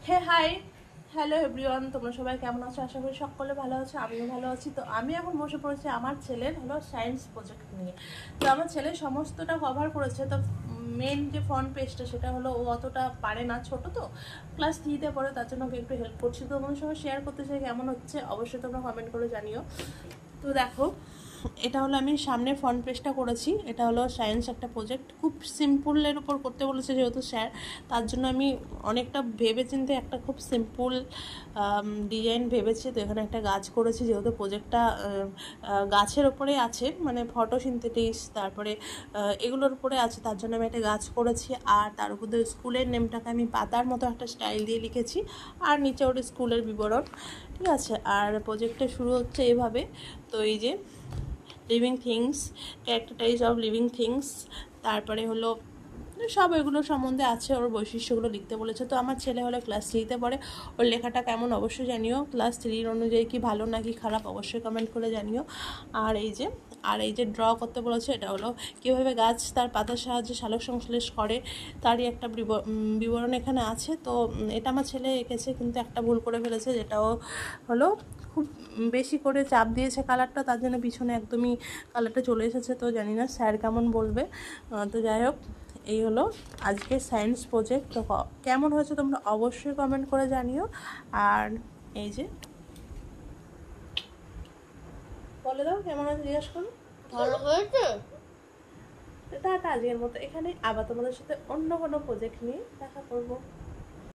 হে high, hello everyone, তোমরা সবাই কেমন আছো? আশা করি সকলে ভালো আছো, আমিও ভালো আছি। তো আমি এখন বসে পড়েছি আমার ছেলের সায়েন্স প্রজেক্ট নিয়ে। তো আমার ছেলে সমস্তটা কভার করেছে। তো মেন যে ফ্রন্ট পেজটা সেটা ও অতটা পারে না, ছোট তো, ক্লাস 3-তে পড়ে, তার জন্য ওকে একটু হেল্প করছি। তো তোমাদের সঙ্গে শেয়ার করতে চাই কেমন হচ্ছে, অবশ্যই তোমরা কমেন্ট করে জানিও। তো দেখো, এটা আমি সামনে ফ্রন্ট পেজটা করেছি। এটা সায়েন্স একটা প্রজেক্ট, খুব সিম্পলের উপর করতে বলেছে যেহেতু স্যার, তার জন্য আমি অনেকটা ভেবেচিন্তে একটা খুব সিম্পল ডিজাইন ভেবেছি। তো এখানে একটা গাছ করেছি, যেহেতু প্রজেক্টটা গাছের ওপরে আছে, মানে ফটোসিনথেটিক্স, তারপরে এগুলোর উপরে আছে, তার জন্য আমি একটা গাছ করেছি। আর তার উপর স্কুলের নেমটাকে আমি পাতার মতো একটা স্টাইল দিয়ে লিখেছি, আর নিচে ওটা স্কুলের বিবরণ, ঠিক আছে। আর প্রজেক্টটা শুরু হচ্ছে এভাবে। তো এই যে living things, characterise of living things, তারপরে সব এগুলো সম্বন্ধে আছে, ওর বৈশিষ্ট্যগুলো লিখতে বলেছে। তো আমার ছেলে ক্লাস 3-তে পড়ে, ওর লেখাটা কেমন অবশ্যই জানিও। ক্লাস 3-র অনুযায়ী কি ভালো নাকি খারাপ অবশ্যই কমেন্ট করে জানিও। আর এই যে ড্র করতে বলেছে, এটা কীভাবে গাছ তার পাতার সাহায্যে সালোক সংশ্লেষ করে, তারই একটা বিবরণ এখানে আছে। তো এটা আমার ছেলে এঁকেছে, কিন্তু একটা ভুল করে ফেলেছে, যেটাও খুব বেশি করে চাপ দিয়েছে কালারটা, তার জন্য পিছনে একদমই কালারটা চলে এসেছে। তো জানি না স্যার কেমন বলবে। তো যাই হোক, এই আজকে সায়েন্স প্রজেক্ট। তো কেমন হয়েছে তোমরা অবশ্যই কমেন্ট করে জানিও। আর এই যে বলে দাও কেমন হয়েছে, জিজ্ঞেস করো। ভালো হয়েছে। টাটা আজকের মতো এখানে, আবার তোমাদের সাথে অন্য কোনো প্রজেক্ট নিয়ে দেখা করবো।